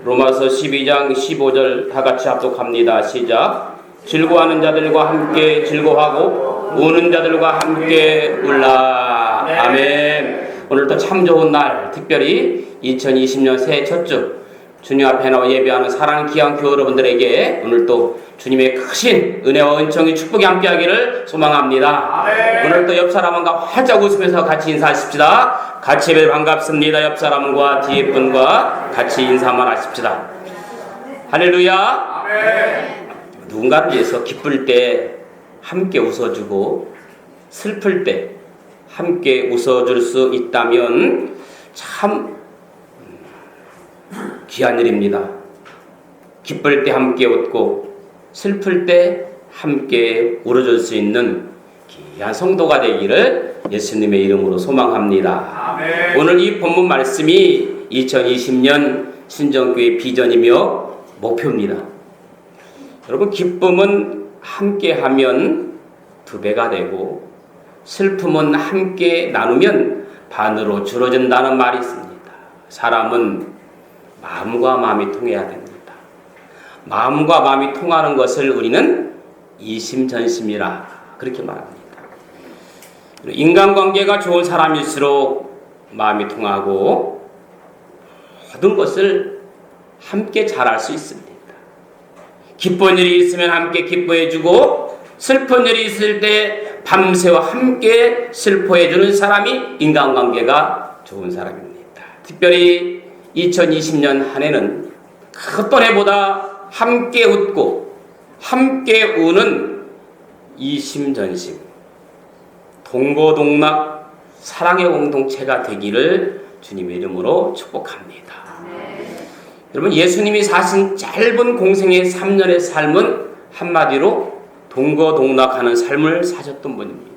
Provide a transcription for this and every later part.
로마서 12장 15절 다 같이 합독합니다. 시작. 즐거워하는 자들과 함께 즐거워하고 우는 자들과 함께 울라. 아멘. 오늘도 참 좋은 날, 특별히 2020년 새해 첫 주 주님 앞에 나와 예배하는 사랑하는 귀한 교회 여러분들에게 오늘 또 주님의 크신 은혜와 은총이 축복이 함께하기를 소망합니다. 아멘. 오늘 또 옆 사람과 활짝 웃으면서 같이 인사하십시다. 같이 예배 반갑습니다. 옆 사람과 뒤에 분과 같이 인사만 하십시다. 할렐루야. 아멘. 누군가를 위해서 기쁠 때 함께 웃어주고 슬플 때 함께 웃어줄 수 있다면 참 귀한 일입니다. 기쁠 때 함께 웃고 슬플 때 함께 울어줄 수 있는 귀한 성도가 되기를 예수님의 이름으로 소망합니다. 아멘. 오늘 이 본문 말씀이 2020년 신정교회 비전이며 목표입니다. 여러분, 기쁨은 함께하면 2배가 되고 슬픔은 함께 나누면 반으로 줄어든다는 말이 있습니다. 사람은 마음과 마음이 통해야 됩니다. 마음과 마음이 통하는 것을 우리는 이심전심이라 그렇게 말합니다. 인간관계가 좋은 사람일수록 마음이 통하고 모든 것을 함께 잘할 수 있습니다. 기쁜 일이 있으면 함께 기뻐해주고 슬픈 일이 있을 때 밤새워 함께 슬퍼해주는 사람이 인간관계가 좋은 사람입니다. 특별히 2020년 한 해는 그 어떤 해보다 함께 웃고 함께 우는 이심전심 동고동락 사랑의 공동체가 되기를 주님의 이름으로 축복합니다. 여러분, 예수님이 사신 짧은 공생의 3년의 삶은 한마디로 동거동락하는 삶을 사셨던 분입니다.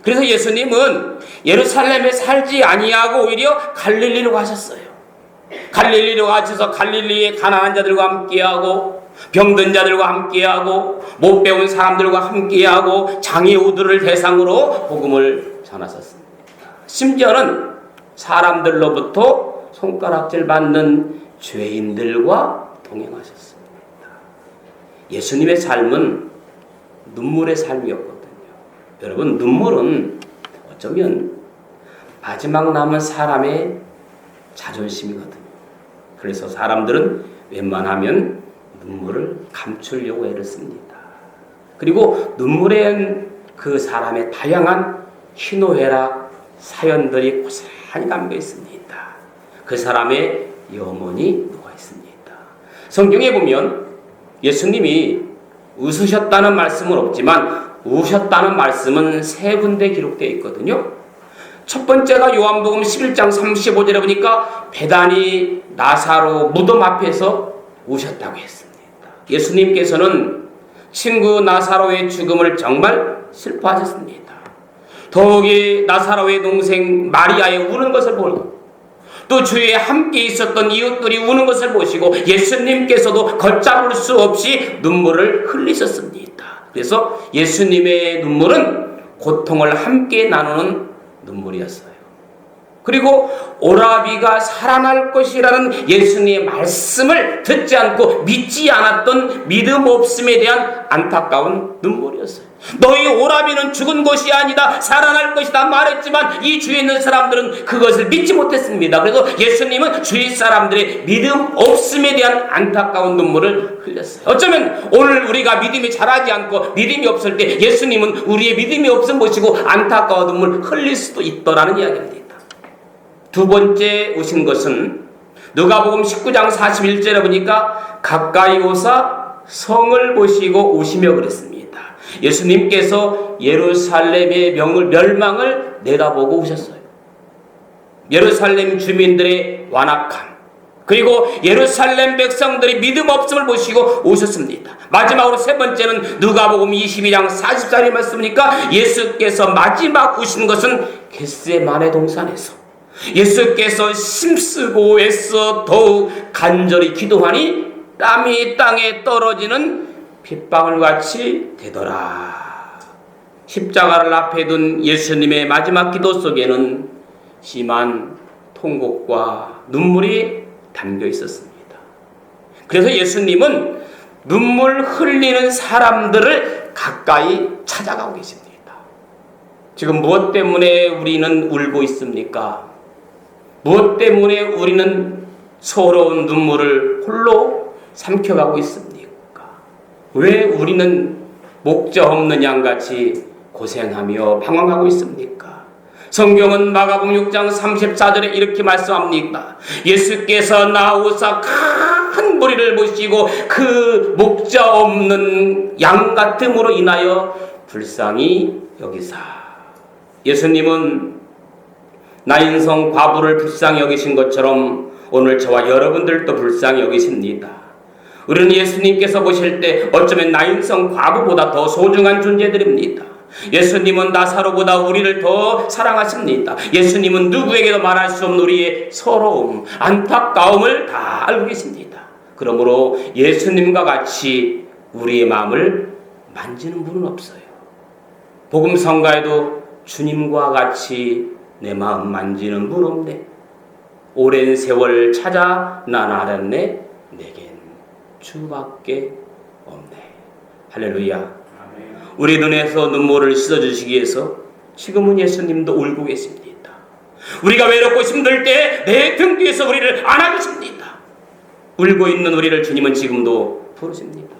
그래서 예수님은 예루살렘에 살지 아니하고 오히려 갈릴리로 가셨어요. 갈릴리로 가셔서 갈릴리의 가난한 자들과 함께하고 병든 자들과 함께하고 못 배운 사람들과 함께하고 장애우들을 대상으로 복음을 전하셨습니다. 심지어는 사람들로부터 손가락질 받는 죄인들과 동행하셨습니다. 예수님의 삶은 눈물의 삶이었거든요. 여러분, 눈물은 어쩌면 마지막 남은 사람의 자존심이거든요. 그래서 사람들은 웬만하면 눈물을 감추려고 애를 씁니다. 그리고 눈물엔 그 사람의 다양한 희노애락 사연들이 고스란히 담겨 있습니다. 그 사람의 영혼이 녹아 있습니다. 성경에 보면 예수님이 웃으셨다는 말씀은 없지만 우셨다는 말씀은 3군데 기록되어 있거든요. 첫 번째가 요한복음 11장 35절에 보니까 베다니 나사로 무덤 앞에서 우셨다고 했습니다. 예수님께서는 친구 나사로의 죽음을 정말 슬퍼하셨습니다. 더욱이 나사로의 동생 마리아의 우는 것을 보고 또 주위에 함께 있었던 이웃들이 우는 것을 보시고 예수님께서도 걷잡을 수 없이 눈물을 흘리셨습니다. 그래서 예수님의 눈물은 고통을 함께 나누는 눈물이었어요. 그리고 오라비가 살아날 것이라는 예수님의 말씀을 듣지 않고 믿지 않았던 믿음 없음에 대한 안타까운 눈물이었어요. 너희 오라비는 죽은 것이 아니다, 살아날 것이다 말했지만 이 주위에 있는 사람들은 그것을 믿지 못했습니다. 그래서 예수님은 주위 사람들의 믿음 없음에 대한 안타까운 눈물을 흘렸어요. 어쩌면 오늘 우리가 믿음이 자라지 않고 믿음이 없을 때 예수님은 우리의 믿음이 없음 보시고 안타까운 눈물 흘릴 수도 있더라는 이야기입니다. 두 번째 우신 것은 누가복음 19장 41절에 보니까 가까이 오사 성을 보시고 우시며 그랬습니다. 예수님께서 예루살렘의 멸망을 내다보고 오셨어요. 예루살렘 주민들의 완악함, 그리고 예루살렘 백성들이 믿음 없음을 보시고 오셨습니다. 마지막으로 3번째는 누가복음 22장 44절에 말씀이니까 예수께서 마지막 우신 것은 겟세마네 동산에서 예수께서 힘쓰고 애써 더욱 간절히 기도하니 땀이 땅에 떨어지는 빗방울같이 되더라. 십자가를 앞에 둔 예수님의 마지막 기도 속에는 심한 통곡과 눈물이 담겨 있었습니다. 그래서 예수님은 눈물 흘리는 사람들을 가까이 찾아가고 계십니다. 지금 무엇 때문에 우리는 울고 있습니까? 무엇 때문에 우리는 서러운 눈물을 홀로 삼켜가고 있습니까? 왜 우리는 목자 없는 양같이 고생하며 방황하고 있습니까? 성경은 마가복음 6장 34절에 이렇게 말씀합니다. 예수께서 나오사 큰 무리를 보시고 그 목자 없는 양 같음으로 인하여 불쌍히 여기사. 예수님은 나인성 과부를 불쌍히 여기신 것처럼 오늘 저와 여러분들도 불쌍히 여기십니다. 우리는 예수님께서 보실 때 어쩌면 나인성 과부보다 더 소중한 존재들입니다. 예수님은 나사로보다 우리를 더 사랑하십니다. 예수님은 누구에게도 말할 수 없는 우리의 서러움, 안타까움을 다 알고 계십니다. 그러므로 예수님과 같이 우리의 마음을 만지는 분은 없어요. 복음성가에도 주님과 같이 내 마음 만지는 분 없네. 오랜 세월 찾아 난 알았네. 내겐 주밖에 없네. 할렐루야. 우리 눈에서 눈물을 씻어주시기 위해서 지금은 예수님도 울고 계십니다. 우리가 외롭고 힘들 때 내 등 뒤에서 우리를 안아주십니다. 울고 있는 우리를 주님은 지금도 부르십니다.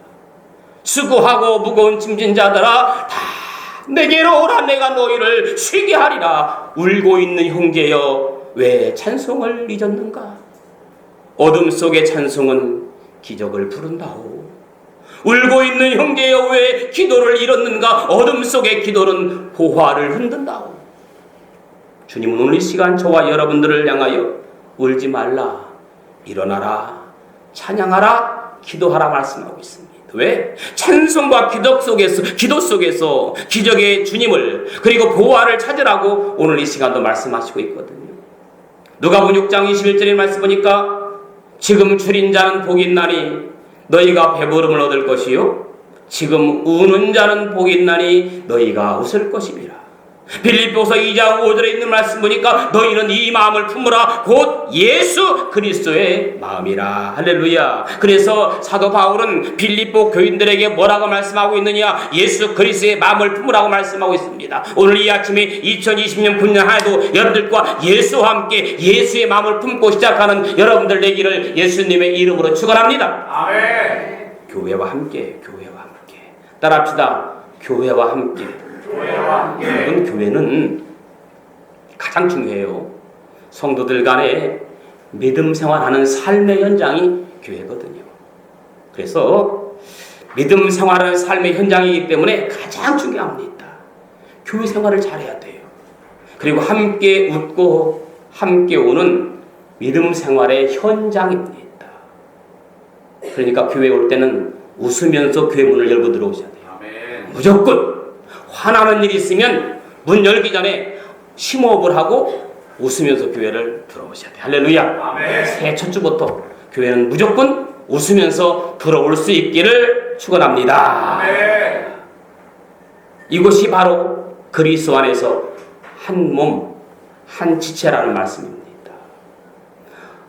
수고하고 무거운 짐진 자들아 다 내게로 오라. 내가 너희를 쉬게 하리라. 울고 있는 형제여 왜 찬송을 잊었는가? 어둠 속의 찬송은 기적을 부른다오. 울고 있는 형제여 왜 기도를 잃었는가? 어둠 속의 기도는 보화를 흔든다오. 주님은 오늘 이 시간 저와 여러분들을 향하여 울지 말라, 일어나라, 찬양하라, 기도하라 말씀하고 있습니다. 왜? 찬송과 기도 속에서 기적의 주님을 그리고 보화를 찾으라고 오늘 이 시간도 말씀하시고 있거든요. 누가복음 6장 21절의 말씀 보니까 지금 줄인 자는 복이 있나니 너희가 배부름을 얻을 것이요 지금 우는 자는 복이 있나니 너희가 웃을 것이니라. 빌립보서 2장 5절에 있는 말씀 보니까 너희는 이 마음을 품으라. 곧 예수 그리스도의 마음이라. 할렐루야. 그래서 사도 바울은 빌립보 교인들에게 뭐라고 말씀하고 있느냐? 예수 그리스도의 마음을 품으라고 말씀하고 있습니다. 오늘 이 아침에 2020년 9년 하에도 여러분들과 예수와 함께 예수의 마음을 품고 시작하는 여러분들 되기를 예수님의 이름으로 축원합니다. 아멘. 교회와 함께, 교회와 함께 따라합시다. 교회와 함께. 여러분, 교회는 가장 중요해요. 성도들 간에 믿음 생활하는 삶의 현장이 교회거든요. 그래서 믿음 생활하는 삶의 현장이기 때문에 가장 중요합니다. 교회 생활을 잘해야 돼요. 그리고 함께 웃고 함께 오는 믿음 생활의 현장입니다. 그러니까 교회에 올 때는 웃으면서 교회 문을 열고 들어오셔야 돼요. 아멘. 무조건 화나는 일이 있으면 문 열기 전에 심호흡을 하고 웃으면서 교회를 들어오셔야 돼요. 할렐루야. 아멘. 새해 첫 주부터 교회는 무조건 웃으면서 들어올 수 있기를 축원합니다. 아멘. 이것이 바로 그리스도 안에서 한 몸, 한 지체라는 말씀입니다.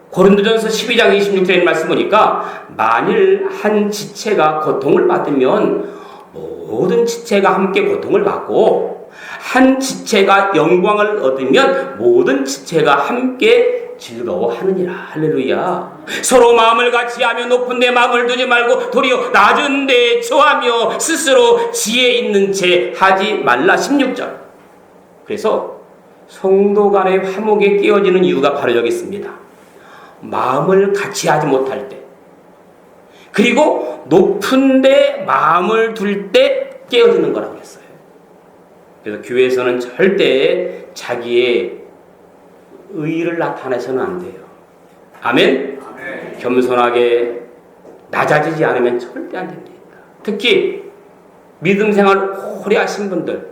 고린도전서 12장 26절의 말씀 보니까 만일 한 지체가 고통을 받으면 모든 지체가 함께 고통을 받고 한 지체가 영광을 얻으면 모든 지체가 함께 즐거워하느니라. 할렐루야. 서로 마음을 같이 하며 높은 데 마음을 두지 말고 도리어 낮은 데 처하며 스스로 지혜 있는 채 하지 말라. 16절. 그래서 성도 간의 화목에 깨어지는 이유가 바로 여기 있습니다. 마음을 같이 하지 못할 때, 그리고 높은 데 마음을 둘 때 깨어지는 거라고 했어요. 그래서 교회에서는 절대 자기의 의의를 나타내서는 안 돼요. 아멘? 아멘. 겸손하게 낮아지지 않으면 절대 안 됩니다. 특히 믿음 생활 오래 하신 분들,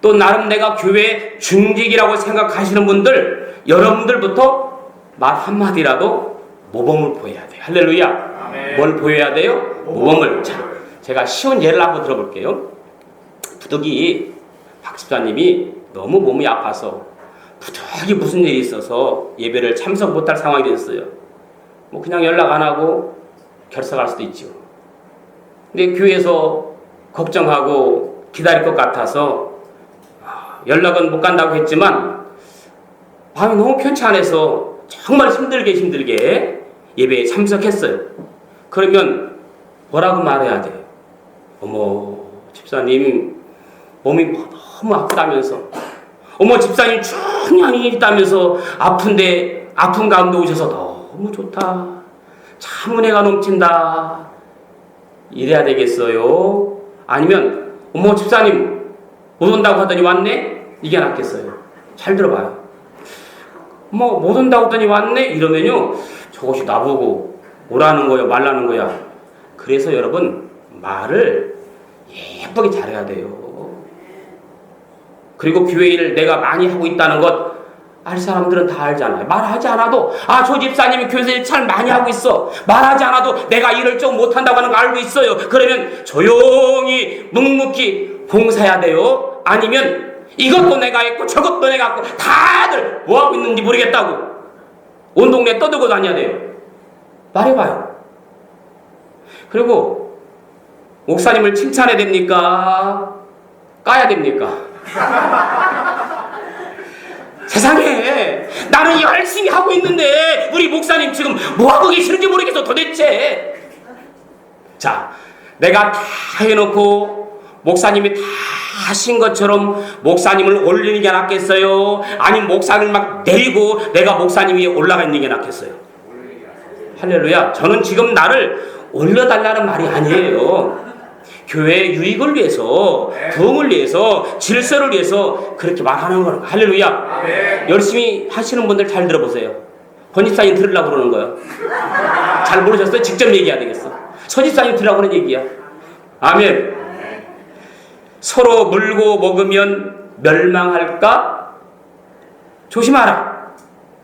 또 나름 내가 교회 중직이라고 생각하시는 분들, 여러분들부터 말 한마디라도 모범을 보여야 돼요. 할렐루야. 아멘. 뭘 보여야 돼요? 모범을. 자, 제가 쉬운 예를 한번 들어볼게요. 부득이 박 집사님이 너무 몸이 아파서 부득이 무슨 일이 있어서 예배를 참석 못할 상황이 됐어요. 뭐 그냥 연락 안 하고 결석할 수도 있죠. 근데 교회에서 걱정하고 기다릴 것 같아서 연락은 못 간다고 했지만 마음이 너무 편찮아서 정말 힘들게 예배에 참석했어요. 그러면 뭐라고 말해야 돼요? 어머, 집사님 몸이 너무 아프다면서, 어머, 집사님 중요한 일이 있다면서 아픈데 아픈 가운데 오셔서 너무 좋다, 참 은혜가 넘친다, 이래야 되겠어요? 아니면 어머, 집사님 못 온다고 하더니 왔네? 이게 낫겠어요? 잘 들어봐요. 뭐 못 온다고 하더니 왔네? 이러면요, 저것이 나보고 오라는 거야 말라는 거야. 그래서 여러분, 말을 예쁘게 잘해야 돼요. 그리고 교회 일을 내가 많이 하고 있다는 것 알 사람들은 다 알잖아요. 말하지 않아도 저 집사님이 교회 일 참 많이 하고 있어. 말하지 않아도 내가 일을 좀 못한다고 하는 거 알고 있어요. 그러면 조용히 묵묵히 봉사해야 돼요. 아니면 이것도 내가 했고 저것도 내가 했고 다들 뭐하고 있는지 모르겠다고 온 동네 떠들고 다녀야 돼요. 말해봐요. 그리고 목사님을 칭찬해야 됩니까? 까야 됩니까? 세상에, 나는 열심히 하고 있는데 우리 목사님 지금 뭐하고 계시는지 모르겠어 도대체. 자, 내가 다 해놓고 목사님이 다 하신 것처럼 목사님을 올리는 게 낫겠어요? 아니면 목사님을 막 내리고 내가 목사님 위에 올라가 있는 게 낫겠어요? 할렐루야. 저는 지금 나를 올려달라는 말이 아니에요. 교회의 유익을 위해서, 부흥을 위해서, 질서를 위해서 그렇게 말하는 거예요. 할렐루야. 네. 열심히 하시는 분들 잘 들어보세요. 권집사님 들으려고 그러는 거예요. 잘 모르셨어요? 직접 얘기해야 되겠어. 서집사님 들으라고 그러는 얘기야. 아멘. 서로 물고 먹으면 멸망할까? 조심하라.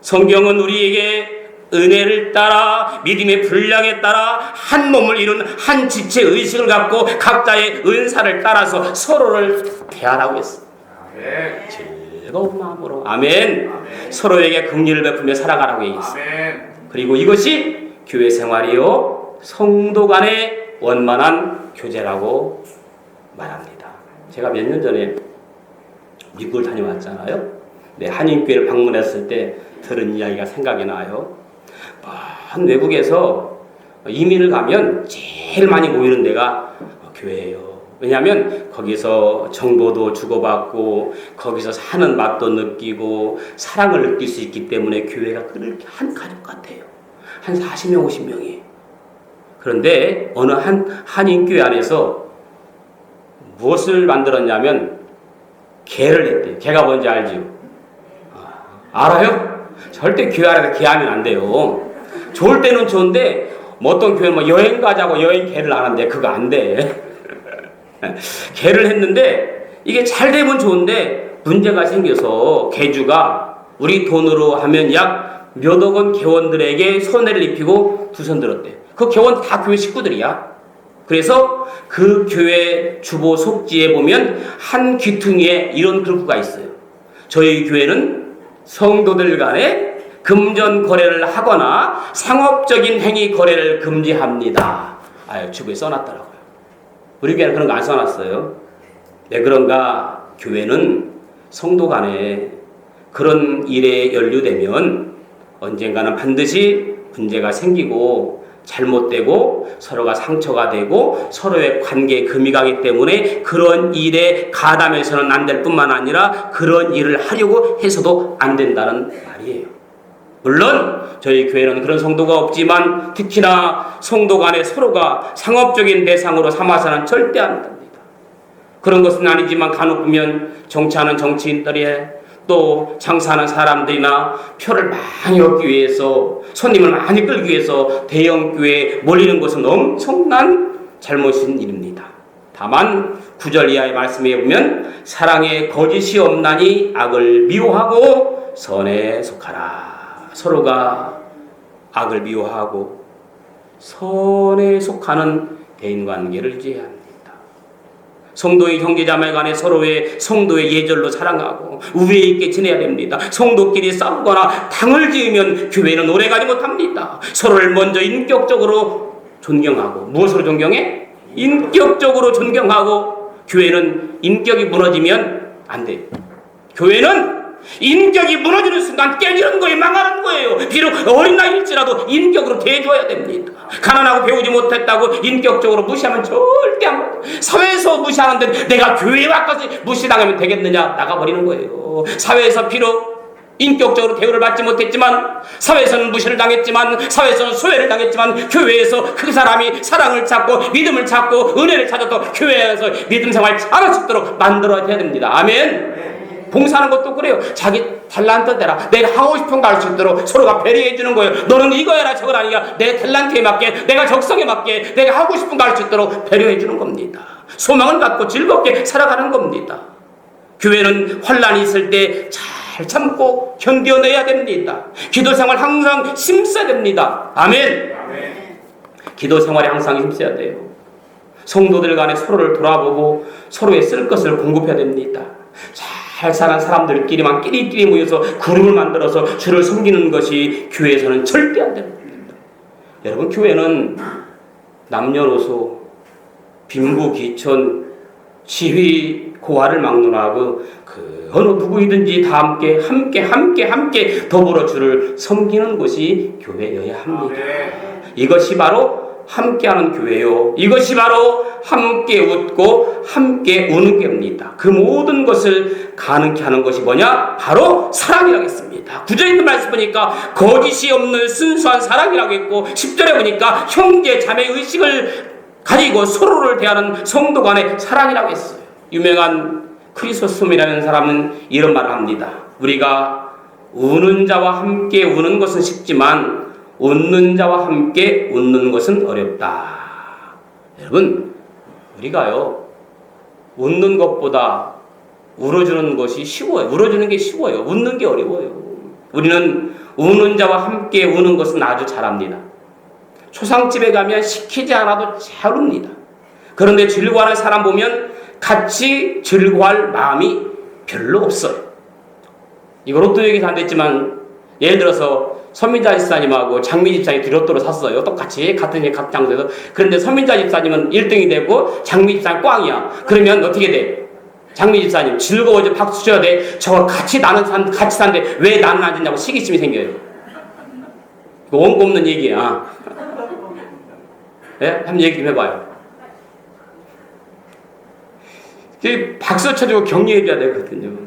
성경은 우리에게 은혜를 따라 믿음의 분량에 따라 한 몸을 이룬 한 지체 의식을 갖고 각자의 은사를 따라서 서로를 대하라고 했어. 아멘. 즐거운 마음으로. 아멘. 아멘. 서로에게 긍휼을 베푸며 살아가라고 얘기했어. 아멘. 그리고 이것이 교회 생활이요 성도 간의 원만한 교제라고 말합니다. 제가 몇 년 전에 미국을 다녀왔잖아요. 네, 한인교회를 방문했을 때 들은 이야기가 생각이 나요. 한 외국에서 이민을 가면 제일 많이 모이는 데가 교회예요. 왜냐하면 거기서 정보도 주고받고 거기서 사는 맛도 느끼고 사랑을 느낄 수 있기 때문에 교회가 그렇게 한 가족 같아요. 한 40명, 50명이. 그런데 어느 한 한인교회 안에서 무엇을 만들었냐면 개를 했대요. 개가 뭔지 알지요? 알아요? 절대 교회 안에서 개하면 안 돼요. 좋을 때는 좋은데 어떤 교회는 여행 가자고 여행 개를 안 한대. 그거 안 돼. 개를 했는데 이게 잘 되면 좋은데 문제가 생겨서 개주가 우리 돈으로 하면 약 몇억 원 개원들에게 손해를 입히고 두 손 들었대. 그 개원 다 교회 식구들이야. 그래서 그 교회 주보 속지에 보면 한 귀퉁이에 이런 글귀가 있어요. 저희 교회는 성도들 간에 금전 거래를 하거나 상업적인 행위 거래를 금지합니다. 주보에 써놨더라고요. 우리 교회는 그런 거 안 써놨어요. 왜 그런가? 교회는 성도 간에 그런 일에 연루되면 언젠가는 반드시 문제가 생기고 잘못되고 서로가 상처가 되고 서로의 관계에 금이 가기 때문에 그런 일에 가담해서는 안 될 뿐만 아니라 그런 일을 하려고 해서도 안 된다는 말이에요. 물론 저희 교회는 그런 성도가 없지만 특히나 성도 간에 서로가 상업적인 대상으로 삼아서는 절대 안 됩니다. 그런 것은 아니지만 간혹 보면 정치하는 정치인들이 또 장사하는 사람들이나 표를 많이 얻기 위해서 손님을 많이 끌기 위해서 대형교회에 몰리는 것은 엄청난 잘못인 일입니다. 다만 9절 이하의 말씀에 보면 사랑에 거짓이 없나니 악을 미워하고 선에 속하라. 서로가 악을 미워하고 선에 속하는 대인관계를 유지해야 합니다. 성도의 형제자매 간에 서로의 성도의 예절로 사랑하고 우애 있게 지내야 됩니다. 성도끼리 싸우거나 당을 지으면 교회는 오래가지 못합니다. 서로를 먼저 인격적으로 존경하고. 무엇으로 존경해? 인격적으로 존경하고. 교회는 인격이 무너지면 안 돼요. 교회는 인격이 무너지는 순간 깨지는 거예요. 망하는 거예요. 비록 어린 나이일지라도 인격으로 대줘야 됩니다. 가난하고 배우지 못했다고 인격적으로 무시하면 절대 안 돼요. 사회에서 무시하는데 내가 교회에 와까지 무시당하면 되겠느냐? 나가버리는 거예요. 사회에서 비록 인격적으로 대우를 받지 못했지만, 사회에서는 무시를 당했지만, 사회에서는 소외를 당했지만, 교회에서 그 사람이 사랑을 찾고 믿음을 찾고 은혜를 찾아도 교회에서 믿음 생활 잘할 수 있도록 만들어야 됩니다. 아멘. 봉사하는 것도 그래요. 자기 탤런트대로 내가 하고 싶은 거 할 수 있도록 서로가 배려해 주는 거예요. 너는 이거 해라 저거 아니야. 내 탤런트에 맞게, 내가 적성에 맞게, 내가 하고 싶은 거 할 수 있도록 배려해 주는 겁니다. 소망을 갖고 즐겁게 살아가는 겁니다. 교회는 환난이 있을 때 잘 참고 견뎌내야 됩니다. 기도 생활 항상 힘써야 됩니다. 아멘. 기도 생활에 항상 힘써야 돼요. 성도들 간에 서로를 돌아보고 서로의 쓸 것을 공급해야 됩니다. 잘 사는 사람들끼리만 끼리끼리 모여서 그룹을 만들어서 주를 섬기는 것이 교회에서는 절대 안 됩니다. 여러분, 교회는 남녀노소, 빈부, 귀천, 시위, 고아를 막론하고 그 어느 누구이든지 다 함께 더불어 주를 섬기는 것이 교회여야 합니다. 이것이 바로 함께하는 교회요. 이것이 바로 함께 웃고 함께 우는 겁니다. 그 모든 것을 가능케 하는 것이 뭐냐? 바로 사랑이라겠습니다. 9절에 있는 말씀 보니까 거짓이 없는 순수한 사랑이라고 했고, 10절에 보니까 형제 자매 의식을 가지고 서로를 대하는 성도 간의 사랑이라고 했어요. 유명한 크리소스톰이라는 사람은 이런 말을 합니다. 우리가 우는 자와 함께 우는 것은 쉽지만 웃는 자와 함께 웃는 것은 어렵다. 여러분, 우리가요, 웃는 것보다 울어주는 것이 쉬워요. 울어주는 게 쉬워요. 웃는 게 어려워요. 우리는 우는 자와 함께 우는 것은 아주 잘합니다. 초상집에 가면 시키지 않아도 잘 웁니다. 그런데 즐거워하는 사람 보면 같이 즐거워할 마음이 별로 없어요. 이거 로또 얘기도 안 됐지만, 예를 들어서 선민자 집사님하고 장미 집사님이 로또를 샀어요. 똑같이 같은 장소에서. 그런데 선민자 집사님은 1등이 되고 장미 집사님 꽝이야. 그러면 어떻게 돼? 장미 집사님 즐거워져 박수 쳐야 돼. 저거 같이 산데 왜 나는 안 된다고 시기심이 생겨요. 이거 원고 없는 얘기야. 네? 한번 얘기 좀 해봐요. 박수 쳐주고 격려해줘야 되거든요.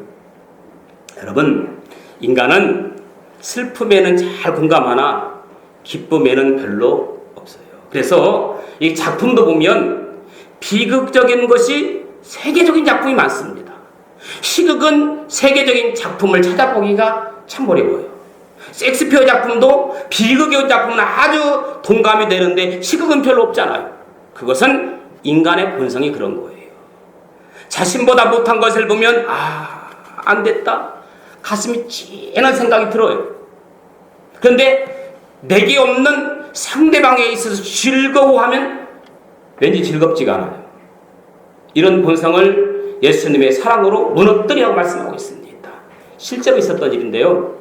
여러분, 인간은 슬픔에는 잘 공감하나 기쁨에는 별로 없어요. 그래서 이 작품도 보면 비극적인 것이 세계적인 작품이 많습니다. 시극은 세계적인 작품을 찾아보기가 참 어려워요. 셰익스피어 작품도 비극의 작품은 아주 동감이 되는데 시극은 별로 없잖아요. 그것은 인간의 본성이 그런 거예요. 자신보다 못한 것을 보면 안 됐다. 가슴이 찌는 생각이 들어요. 그런데 내게 없는 상대방에 있어서 즐거워하면 왠지 즐겁지가 않아요. 이런 본성을 예수님의 사랑으로 무너뜨리라고 말씀하고 있습니다. 실제로 있었던 일인데요.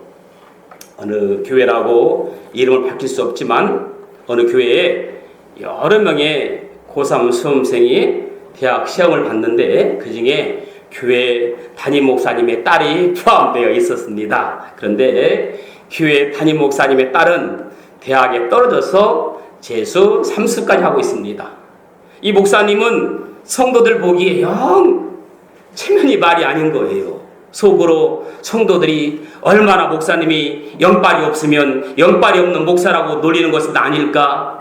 어느 교회라고 이름을 밝힐 수 없지만 어느 교회에 여러 명의 고3 수험생이 대학 시험을 봤는데 그 중에 교회 담임 목사님의 딸이 포함되어 있었습니다. 그런데 교회 담임 목사님의 딸은 대학에 떨어져서 재수 3수까지 하고 있습니다. 이 목사님은 성도들 보기에 영 체면이 말이 아닌 거예요. 속으로 성도들이 얼마나 목사님이 영빨이 없으면 영빨이 없는 목사라고 놀리는 것은 아닐까.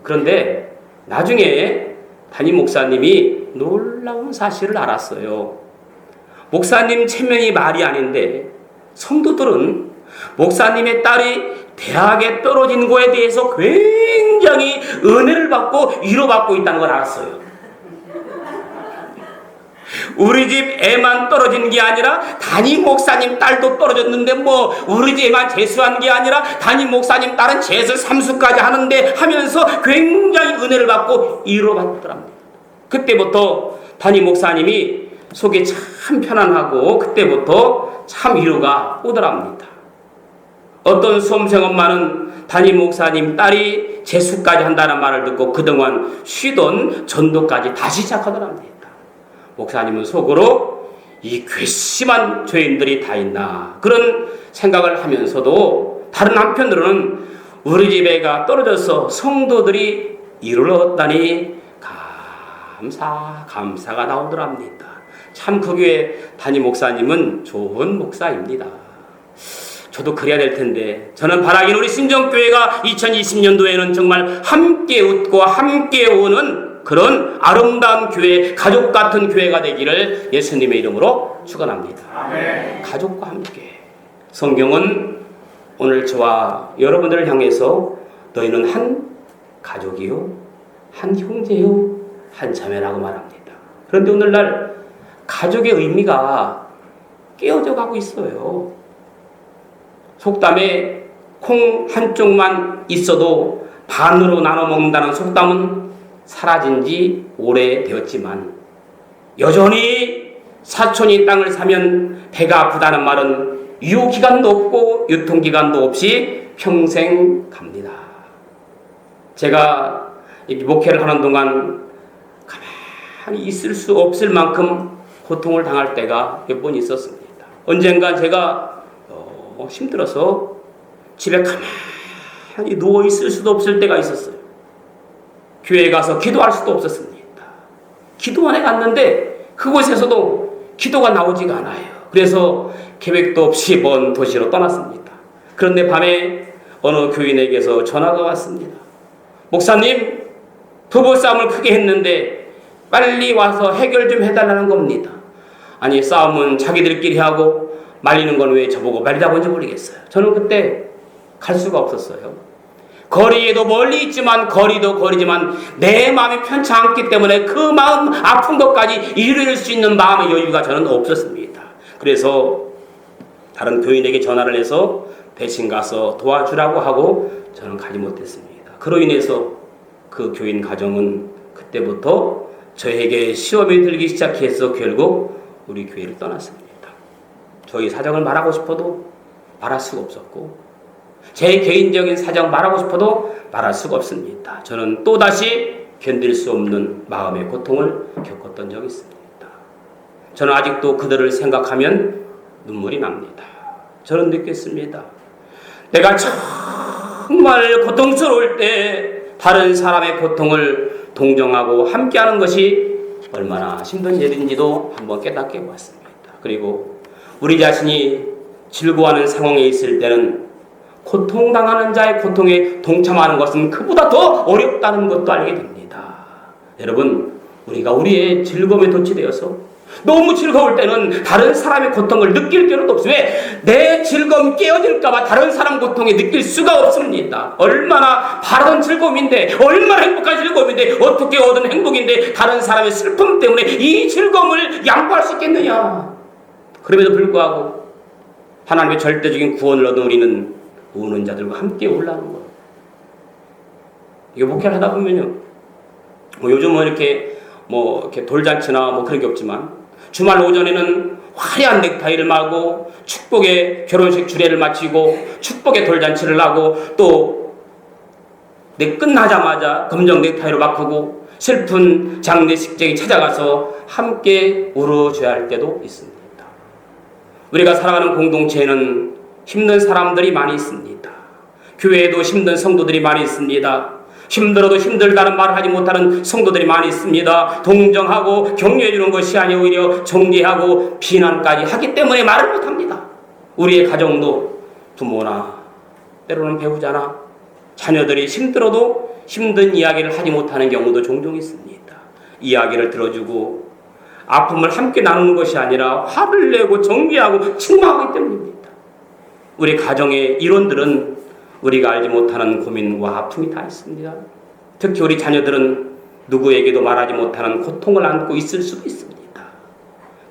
그런데 나중에 담임 목사님이 놀라운 사실을 알았어요. 목사님 체면이 말이 아닌데 성도들은 목사님의 딸이 대학에 떨어진 거에 대해서 굉장히 은혜를 받고 위로받고 있다는 걸 알았어요. 우리 집 애만 떨어진 게 아니라 담임 목사님 딸도 떨어졌는데 뭐 우리 집 애만 재수한 게 아니라 담임 목사님 딸은 재수 3수까지 하는데 하면서 굉장히 은혜를 받고 위로받더랍니다. 그때부터 담임 목사님이 속이 참 편안하고 그때부터 참 위로가 오더랍니다. 어떤 수험생 엄마는 담임 목사님 딸이 재수까지 한다는 말을 듣고 그동안 쉬던 전도까지 다시 시작하더랍니다. 목사님은 속으로 이 괘씸한 죄인들이 다 있나 그런 생각을 하면서도 다른 한편으로는 우리 집에가 떨어져서 성도들이 이루었다니 감사가 나오더랍니다. 참 그 교회 담임 목사님은 좋은 목사입니다. 저도 그래야 될 텐데 저는 바라긴 우리 신정교회가 2020년도에는 정말 함께 웃고 함께 오는 그런 아름다운 교회, 가족 같은 교회가 되기를 예수님의 이름으로 축원합니다. 아멘. 가족과 함께. 성경은 오늘 저와 여러분들을 향해서 너희는 한 가족이요, 한 형제요, 한 자매라고 말합니다. 그런데 오늘날 가족의 의미가 깨어져 가고 있어요. 속담에 콩 한쪽만 있어도 반으로 나눠 먹는다는 속담은 사라진 지 오래되었지만 여전히 사촌이 땅을 사면 배가 아프다는 말은 유효기간도 없고 유통기간도 없이 평생 갑니다. 제가 목회를 하는 동안 가만히 있을 수 없을 만큼 고통을 당할 때가 몇 번 있었습니다. 언젠가 제가 힘들어서 집에 가만히 누워 있을 수도 없을 때가 있었어요. 교회에 가서 기도할 수도 없었습니다. 기도원에 갔는데 그곳에서도 기도가 나오지가 않아요. 그래서 계획도 없이 먼 도시로 떠났습니다. 그런데 밤에 어느 교인에게서 전화가 왔습니다. 목사님, 부부싸움을 크게 했는데 빨리 와서 해결 좀 해달라는 겁니다. 아니, 싸움은 자기들끼리 하고 말리는 건 왜 저보고 말리라고 하는지 모르겠어요. 저는 그때 갈 수가 없었어요. 거리에도 멀리 있지만 거리도 거리지만 내 마음이 편치 않기 때문에 그 마음 아픈 것까지 이룰 수 있는 마음의 여유가 저는 없었습니다. 그래서 다른 교인에게 전화를 해서 대신 가서 도와주라고 하고 저는 가지 못했습니다. 그로 인해서 그 교인 가정은 그때부터 저에게 시험이 들기 시작해서 결국 우리 교회를 떠났습니다. 저희 사정을 말하고 싶어도 말할 수가 없었고 제 개인적인 사정 말하고 싶어도 말할 수가 없습니다. 저는 또다시 견딜 수 없는 마음의 고통을 겪었던 적이 있습니다. 저는 아직도 그들을 생각하면 눈물이 납니다. 저는 느꼈습니다. 내가 정말 고통스러울 때 다른 사람의 고통을 동정하고 함께하는 것이 얼마나 힘든 일인지도 한번 깨닫게 보았습니다. 그리고 우리 자신이 즐거워하는 상황에 있을 때는 고통당하는 자의 고통에 동참하는 것은 그보다 더 어렵다는 것도 알게 됩니다. 여러분, 우리가 우리의 즐거움에 도취되어서 너무 즐거울 때는 다른 사람의 고통을 느낄 겨를도 없어요. 왜? 내 즐거움이 깨어질까봐 다른 사람 고통에 느낄 수가 없습니다. 얼마나 바라던 즐거움인데, 얼마나 행복한 즐거움인데, 어떻게 얻은 행복인데 다른 사람의 슬픔 때문에 이 즐거움을 양보할 수 있겠느냐. 그럼에도 불구하고 하나님의 절대적인 구원을 얻은 우리는 우는 자들과 함께 올라가는 거예요. 이게 목회를 하다 보면요, 요즘은 이렇게 이렇게 돌잔치나 그런 게 없지만 주말 오전에는 화려한 넥타이를 마고 축복의 결혼식 주례를 마치고 축복의 돌잔치를 하고 또 끝나자마자 검정 넥타이로 바꾸고 슬픈 장례식장에 찾아가서 함께 울어줘야 할 때도 있습니다. 우리가 살아가는 공동체에는 힘든 사람들이 많이 있습니다. 교회에도 힘든 성도들이 많이 있습니다. 힘들어도 힘들다는 말을 하지 못하는 성도들이 많이 있습니다. 동정하고 격려해주는 것이 아니라 오히려 정죄하고 비난까지 하기 때문에 말을 못합니다. 우리의 가정도 부모나 때로는 배우자나 자녀들이 힘들어도 힘든 이야기를 하지 못하는 경우도 종종 있습니다. 이야기를 들어주고 아픔을 함께 나누는 것이 아니라 화를 내고 정죄하고 책망하기 때문입니다. 우리 가정의 일원들은 우리가 알지 못하는 고민과 아픔이 다 있습니다. 특히 우리 자녀들은 누구에게도 말하지 못하는 고통을 안고 있을 수도 있습니다.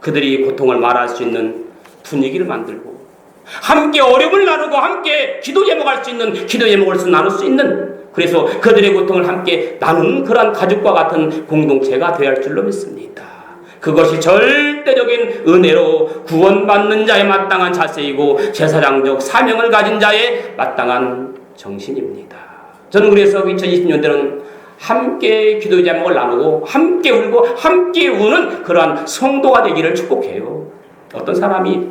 그들이 고통을 말할 수 있는 분위기를 만들고 함께 어려움을 나누고 함께 기도 제목할 수 있는 기도 제목을 나눌 수 있는, 그래서 그들의 고통을 함께 나누는 그러한 가족과 같은 공동체가 되어야 할 줄로 믿습니다. 그것이 절대적인 은혜로 구원받는 자의 마땅한 자세이고 제사장적 사명을 가진 자의 마땅한 정신입니다. 저는 그래서 2020년대는 함께 기도 제목을 나누고 함께 울고 함께 우는 그러한 성도가 되기를 축복해요. 어떤 사람이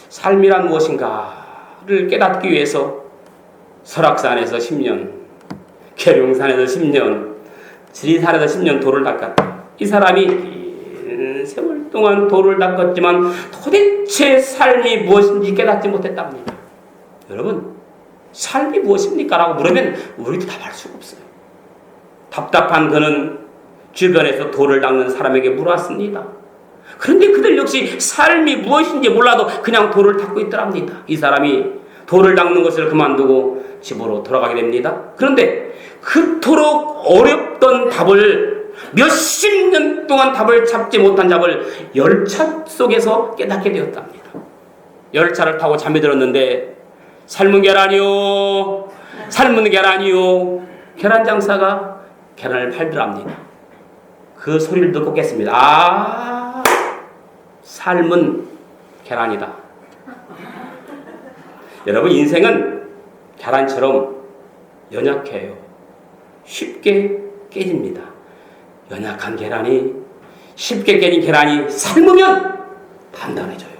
삶이란 무엇인가를 깨닫기 위해서 설악산에서 10년, 계룡산에서 10년, 지리산에서 10년 돌을 닦았다. 이 사람이 긴 세월 동안 돌을 닦았지만 도대체 삶이 무엇인지 깨닫지 못했답니다. 여러분, 삶이 무엇입니까? 라고 물으면 우리도 답할 수가 없어요. 답답한 그는 주변에서 돌을 닦는 사람에게 물었습니다. 그런데 그들 역시 삶이 무엇인지 몰라도 그냥 돌을 닦고 있더랍니다. 이 사람이 돌을 닦는 것을 그만두고 집으로 돌아가게 됩니다. 그런데 그토록 어렵던 답을 몇십 년 동안 답을 찾지 못한 답을 열차 속에서 깨닫게 되었답니다. 열차를 타고 잠이 들었는데 삶은 계란이요, 삶은 계란이요. 계란 장사가 계란을 팔더랍니다. 그 소리를 듣고 깼습니다. 아, 삶은 계란이다. 여러분, 인생은 계란처럼 연약해요. 쉽게 깨집니다. 연약한 계란이, 쉽게 깨진 계란이 삶으면 단단해져요.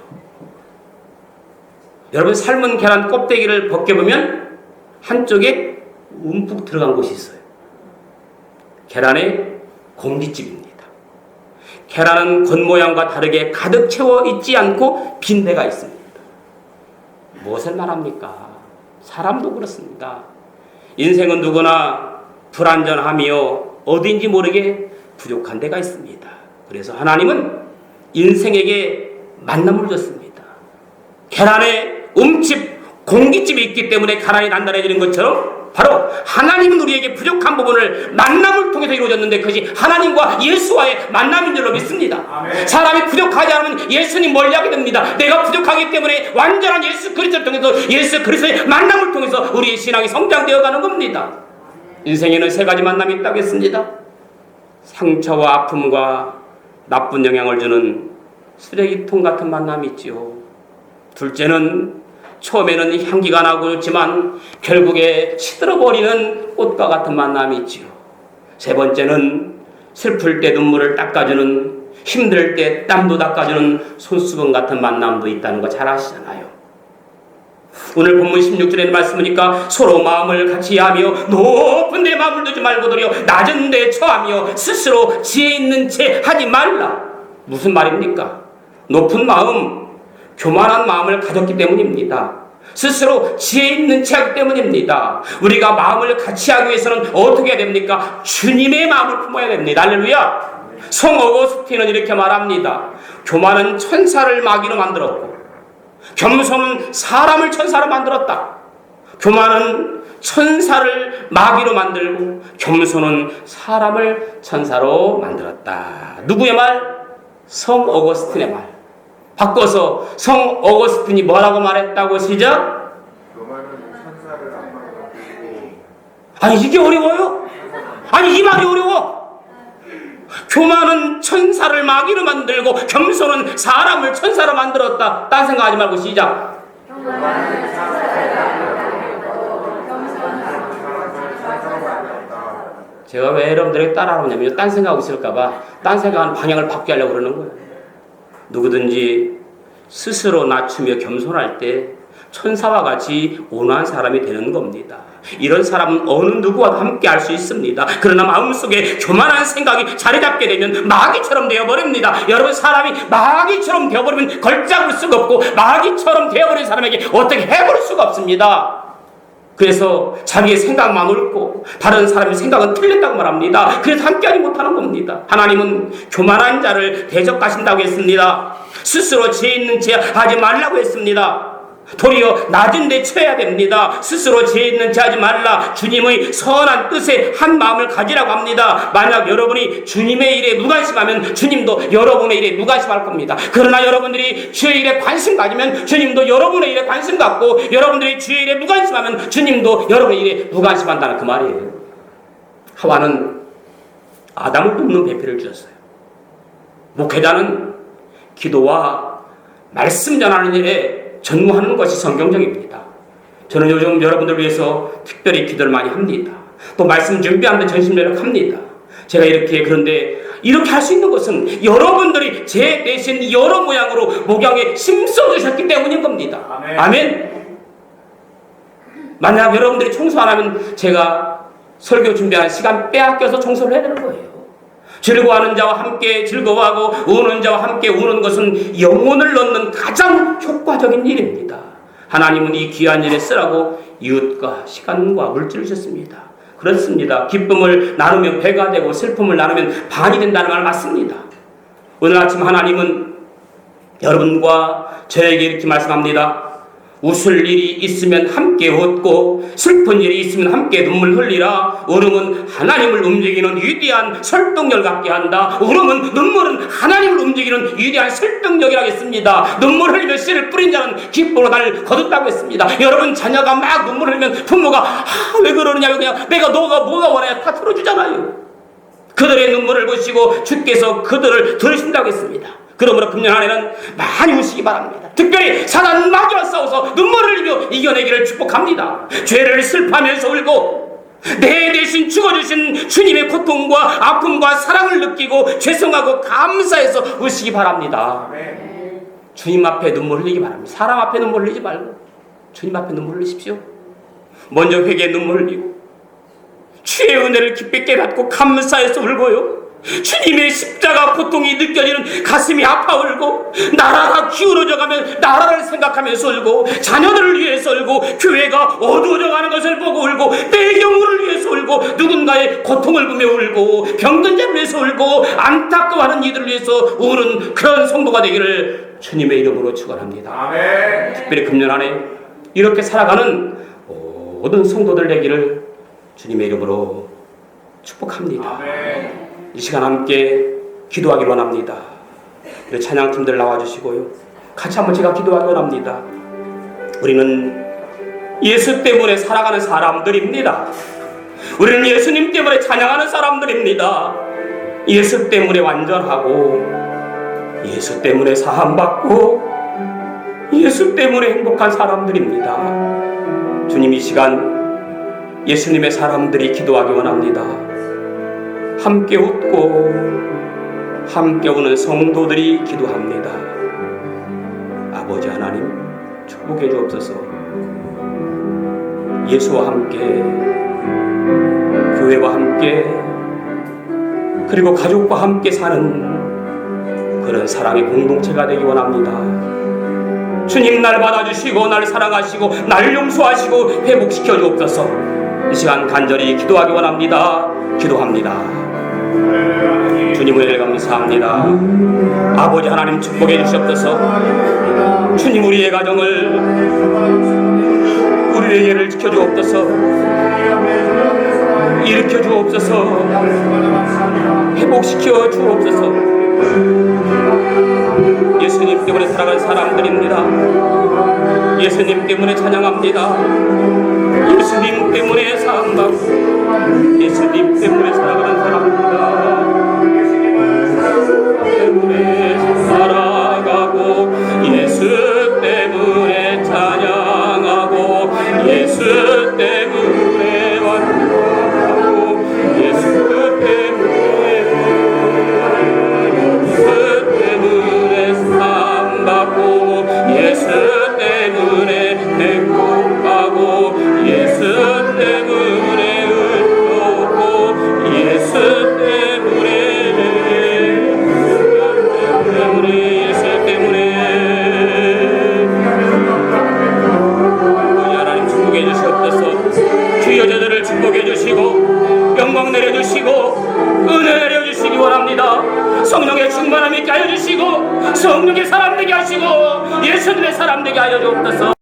여러분, 삶은 계란 껍데기를 벗겨보면 한쪽에 움푹 들어간 곳이 있어요. 계란의 공깃집입니다. 계란은 겉모양과 다르게 가득 채워 있지 않고 빈 데가 있습니다. 무엇을 말합니까? 사람도 그렇습니다. 인생은 누구나 불완전하며 어딘지 모르게 부족한 데가 있습니다. 그래서 하나님은 인생에게 만남을 줬습니다. 계란에 공깃집이 있기 때문에 계란이 단단해지는 것처럼 바로 하나님은 우리에게 부족한 부분을 만남을 통해서 이루어졌는데 그것이 하나님과 예수와의 만남인 줄로 믿습니다. 아멘. 사람이 부족하지 않으면 예수님 멀리하게 됩니다. 내가 부족하기 때문에 완전한 예수 그리스도를 통해서 예수 그리스도의 만남을 통해서 우리의 신앙이 성장되어가는 겁니다. 인생에는 세 가지 만남이 있다고 했습니다. 상처와 아픔과 나쁜 영향을 주는 쓰레기통 같은 만남이 있지요. 둘째는 처음에는 향기가 나고 좋지만 결국에 시들어버리는 꽃과 같은 만남이 있지요. 세 번째는 슬플 때 눈물을 닦아주는, 힘들 때 땀도 닦아주는 손수건 같은 만남도 있다는 거 잘 아시잖아요. 오늘 본문 16절에 말씀하니까 서로 마음을 같이 하며 높은 데 마음을 두지 말고 도리어 낮은 데 처하며 스스로 지혜 있는 채 하지 말라. 무슨 말입니까? 높은 마음, 교만한 마음을 가졌기 때문입니다. 스스로 지혜 있는 채 하기 때문입니다. 우리가 마음을 같이 하기 위해서는 어떻게 해야 됩니까? 주님의 마음을 품어야 됩니다. 할렐루야. 성 어거스틴은 이렇게 말합니다. 교만은 천사를 마귀로 만들었고 겸손은 사람을 천사로 만들었다. 교만은 천사를 마귀로 만들고 겸손은 사람을 천사로 만들었다. 누구의 말? 성 어거스틴의 말. 바꿔서 성 어거스틴이 뭐라고 말했다고 시작? 교만은 천사를 안 만들고. 아니 이게 어려워요? 아니 이 말이 어려워. 교만은 천사를 마귀로 만들고 겸손은 사람을 천사로 만들었다. 딴 생각하지 말고 시작. 교만은 천사를 만들고 겸손은 사람을 만들었다. 제가 왜 여러분들에게 따라하냐면 딴 생각하고 있을까봐 딴 생각하는 방향을 바뀌게 하려고 그러는 거예요. 누구든지 스스로 낮추며 겸손할 때 천사와 같이 온화한 사람이 되는 겁니다. 이런 사람은 어느 누구와도 함께 할 수 있습니다. 그러나 마음속에 교만한 생각이 자리 잡게 되면 마귀처럼 되어버립니다. 여러분, 사람이 마귀처럼 되어버리면 걸잡을 수가 없고 마귀처럼 되어버린 사람에게 어떻게 해볼 수가 없습니다. 그래서 자기의 생각만 옳고 다른 사람의 생각은 틀렸다고 말합니다. 그래서 함께하지 못하는 겁니다. 하나님은 교만한 자를 대적하신다고 했습니다. 스스로 지혜 있는 채 하지 말라고 했습니다. 도리어 낮은 데 처해야 됩니다. 스스로 지혜 있는 채 하지 말라. 주님의 선한 뜻에 한 마음을 가지라고 합니다. 만약 여러분이 주님의 일에 무관심하면 주님도 여러분의 일에 무관심할 겁니다. 그러나 여러분들이 주의 일에 관심 가지면 주님도 여러분의 일에 관심 갖고 여러분들이 주의 일에 무관심하면 주님도 여러분의 일에 무관심한다는 그 말이에요. 하와는 아담을 돕는 배필을 주셨어요. 목회자는 기도와 말씀 전하는 일에 전무하는 것이 성경적입니다. 저는 요즘 여러분들 위해서 특별히 기도를 많이 합니다. 또 말씀 준비하는데 전심전력합니다. 제가 그런데 이렇게 할 수 있는 것은 여러분들이 제 대신 여러 모양으로 목양에 심써주셨기 때문인 겁니다. 아멘. 만약 여러분들이 청소 안 하면 제가 설교 준비하는 시간 빼앗겨서 청소를 해야 되는 거예요. 즐거워하는 자와 함께 즐거워하고 우는 자와 함께 우는 것은 영혼을 얻는 가장 효과적인 일입니다. 하나님은 이 귀한 일에 쓰라고 이웃과 시간과 물질을 주셨습니다. 그렇습니다. 기쁨을 나누면 배가 되고 슬픔을 나누면 반이 된다는 말 맞습니다. 오늘 아침 하나님은 여러분과 저에게 이렇게 말씀합니다. 웃을 일이 있으면 함께 웃고 슬픈 일이 있으면 함께 눈물 흘리라. 울음은 하나님을 움직이는 위대한 설득력 갖게 한다. 눈물은 하나님을 움직이는 위대한 설득력이라고 했습니다. 눈물 흘리며 씨를 뿌린 자는 기쁨으로 나를 거둔다고 했습니다. 여러분 자녀가 막 눈물 흘리면 부모가 왜 그러느냐고 그냥 내가 너가 뭐가 원하냐 다 틀어주잖아요. 그들의 눈물을 보시고 주께서 그들을 들으신다고 했습니다. 그러므로 금년 한 해는 많이 우시기 바랍니다. 특별히 사단 마귀와 싸워서 눈물을 흘리며 이겨내기를 축복합니다. 죄를 슬퍼하면서 울고 내 대신 죽어주신 주님의 고통과 아픔과 사랑을 느끼고 죄송하고 감사해서 우시기 바랍니다. 주님 앞에 눈물 흘리기 바랍니다. 사람 앞에 눈물 흘리지 말고 주님 앞에 눈물 흘리십시오. 먼저 회개에 눈물 흘리고 주의 은혜를 깊이 깨닫고 감사해서 울고요. 주님의 십자가 고통이 느껴지는 가슴이 아파 울고 나라가 기울어져가면 나라를 생각하면서 울고 자녀들을 위해서 울고 교회가 어두워져가는 것을 보고 울고 내 영혼을 위해서 울고 누군가의 고통을 보며 울고 병든 자를 위해서 울고 안타까워하는 이들을 위해서 우는 그런 성도가 되기를 주님의 이름으로 축원합니다. 아멘. 특별히 금년 안에 이렇게 살아가는 모든 성도들 되기를 주님의 이름으로 축복합니다. 아멘. 이 시간 함께 기도하기 원합니다. 우리 찬양팀들 나와주시고요. 같이 한번 제가 기도하기 원합니다. 우리는 예수 때문에 살아가는 사람들입니다. 우리는 예수님 때문에 찬양하는 사람들입니다. 예수 때문에 완전하고 예수 때문에 사함받고 예수 때문에 행복한 사람들입니다. 주님 이 시간 예수님의 사람들이 기도하기 원합니다. 함께 웃고 함께 우는 성도들이 기도합니다. 아버지 하나님 축복해 주옵소서. 예수와 함께 교회와 함께 그리고 가족과 함께 사는 그런 사랑의 공동체가 되기 원합니다. 주님 날 받아주시고 날 사랑하시고 날 용서하시고 회복시켜 주옵소서. 이 시간 간절히 기도하기 원합니다. 기도합니다. 주님 은혜를 감사합니다. 아버지 하나님 축복해 주시옵소서. 주님 우리의 가정을 우리의 예를 지켜 주옵소서. 일으켜 주옵소서. 회복시켜 주옵소서. 예수님 때문에 살아간 사람들입니다. 예수님 때문에 찬양합니다. 예수님 때문에 사랑받고 예수님 때문에 살아가는 사람입니다. 때문에 살아가고 예수 때문에 찬양하고 예수 때문에 완전하고 예수 때문에 사랑받고 예수 때문에 행복하고 예수 때문에 의롭고 예수 때문에 예수 때문에 우리 하나님 축복해 주시옵소서. 주여 저들을 축복해 주시고 영광 내려주시고 은혜 내려주시기 원합니다. 성령의 충만함 있게 하여 주시고 성령의 사람 되게 하시고 예수님의 사람 되게 하여 주옵소서.